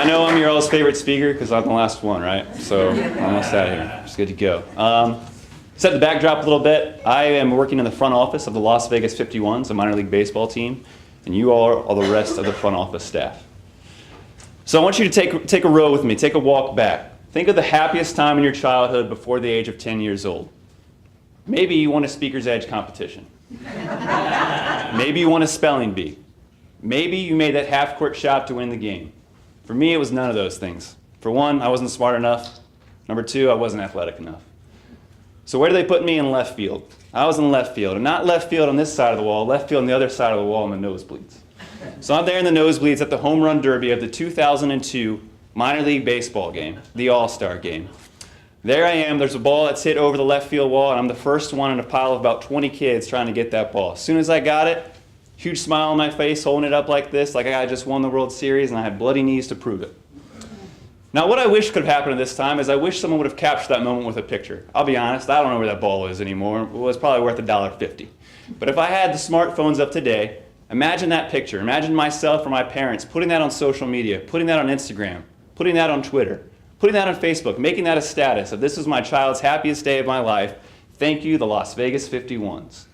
know I'm your all's favorite speaker because I'm the last one, right? So I'm almost out of here. It's good to go. Set the backdrop a little bit. I am working in the front office of the Las Vegas 51s, a minor league baseball team, and you all are the rest of the front office staff. So I want you to take a row with me, take a walk back. Think of the happiest time in your childhood before the age of 10 years old. Maybe you won a Speaker's Edge competition. Maybe you won a spelling bee. Maybe you made that half-court shot to win the game. For me, it was none of those things. For one, I wasn't smart enough. Number two, I wasn't athletic enough. So where do they put me? In left field. I was in left field, and not left field on this side of the wall, left field on the other side of the wall in the nosebleeds. So I'm there in the nosebleeds at the home run derby of the 2002 minor league baseball game, the All-Star game. There I am, there's a ball that's hit over the left field wall, and I'm the first one in a pile of about 20 kids trying to get that ball. As soon as I got it, huge smile on my face, holding it up like this, like I just won the World Series, and I had bloody knees to prove it. Now what I wish could have happened at this time is I wish someone would have captured that moment with a picture. I'll be honest, I don't know where that ball is anymore. It was probably worth $1.50. But if I had the smartphones of today, imagine that picture. Imagine myself or my parents putting that on social media, putting that on Instagram, putting that on Twitter, putting that on Facebook, making that a status of this was my child's happiest day of my life. Thank you, the Las Vegas 51s.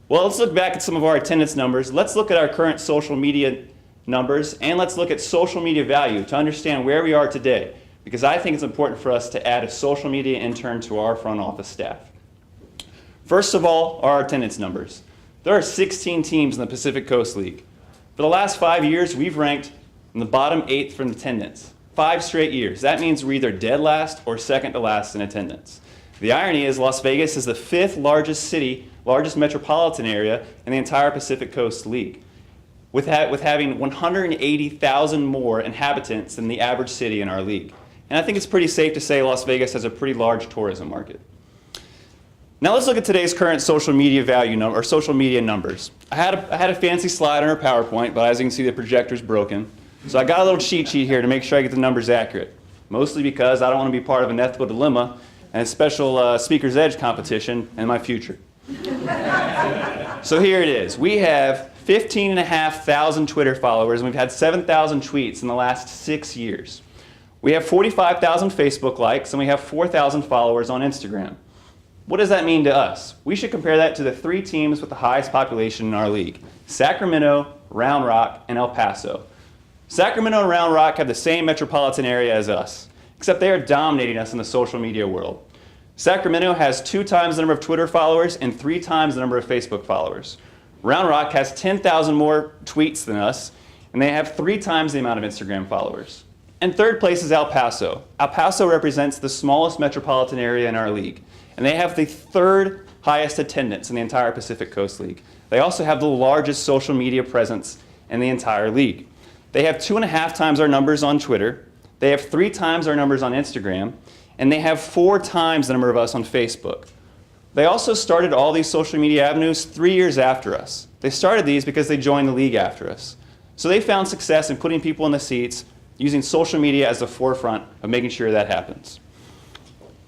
Well, let's look back at some of our attendance numbers. Let's look at our current social media numbers, and let's look at social media value to understand where we are today, because I think it's important for us to add a social media intern to our front office staff. First of all, our attendance numbers. There are 16 teams in the Pacific Coast League. For the last 5 years, we've ranked in the bottom 8th from attendance. 5 straight years. That means we're either dead last or second to last in attendance. The irony is Las Vegas is the 5th largest city, largest metropolitan area in the entire Pacific Coast League, with having 180,000 more inhabitants than the average city in our league. And I think it's pretty safe to say Las Vegas has a pretty large tourism market. Now let's look at today's current social media value or social media numbers. I had a fancy slide on our PowerPoint, but as you can see, the projector's broken. So I got a little cheat sheet here to make sure I get the numbers accurate, mostly because I don't want to be part of an ethical dilemma and a special Speaker's Edge competition in my future. So here it is. We have 15,500 Twitter followers, and we've had 7,000 tweets in the last 6 years. We have 45,000 Facebook likes, and we have 4,000 followers on Instagram. What does that mean to us? We should compare that to the 3 teams with the highest population in our league: Sacramento, Round Rock, and El Paso. Sacramento and Round Rock have the same metropolitan area as us, except they are dominating us in the social media world. Sacramento has 2 times the number of Twitter followers and 3 times the number of Facebook followers. Round Rock has 10,000 more tweets than us, and they have 3 times the amount of Instagram followers. And third place is El Paso. El Paso represents the smallest metropolitan area in our league, and they have the 3rd highest attendance in the entire Pacific Coast League. They also have the largest social media presence in the entire league. They have 2.5 times our numbers on Twitter, they have 3 times our numbers on Instagram, and they have 4 times the number of us on Facebook. They also started all these social media avenues 3 years after us. They started these because they joined the league after us. So they found success in putting people in the seats, using social media as the forefront of making sure that happens.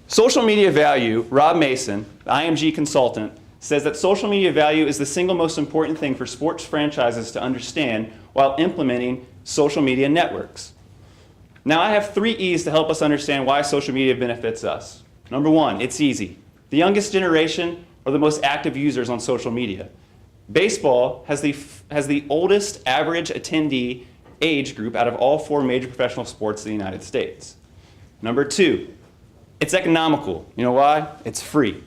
Social media value, Rob Mason, the IMG consultant, says that social media value is the single most important thing for sports franchises to understand while implementing social media networks. Now I have 3 E's to help us understand why social media benefits us. Number 1, it's easy. The youngest generation are the most active users on social media. Baseball has the oldest average attendee age group out of all 4 major professional sports in the United States. Number 2, it's economical. You know why? It's free.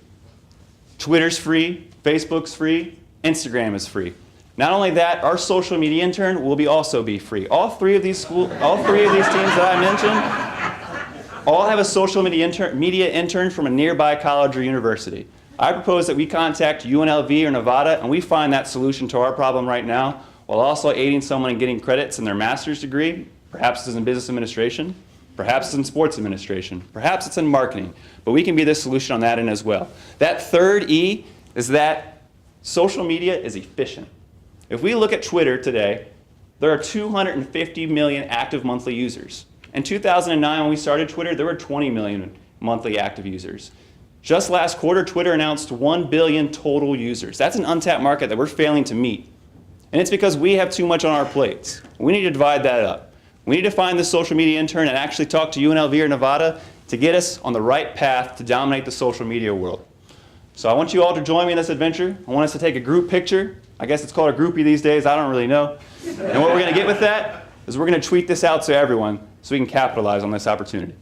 Twitter's free, Facebook's free, Instagram is free. Not only that, our social media intern will also be free. All three of these teams that I mentioned, all have a social media intern from a nearby college or university. I propose that we contact UNLV or Nevada, and we find that solution to our problem right now, while also aiding someone in getting credits in their master's degree. Perhaps it's in business administration, perhaps it's in sports administration, perhaps it's in marketing, but we can be the solution on that end as well. That 3rd E is that social media is efficient. If we look at Twitter today, there are 250 million active monthly users. In 2009, when we started Twitter, there were 20 million monthly active users. Just last quarter, Twitter announced 1 billion total users. That's an untapped market that we're failing to meet. And it's because we have too much on our plates. We need to divide that up. We need to find this social media intern and actually talk to UNLV or Nevada to get us on the right path to dominate the social media world. So I want you all to join me in this adventure. I want us to take a group picture. I guess it's called a groupie these days. I don't really know. And what we're going to get with that is we're going to tweet this out to everyone so we can capitalize on this opportunity.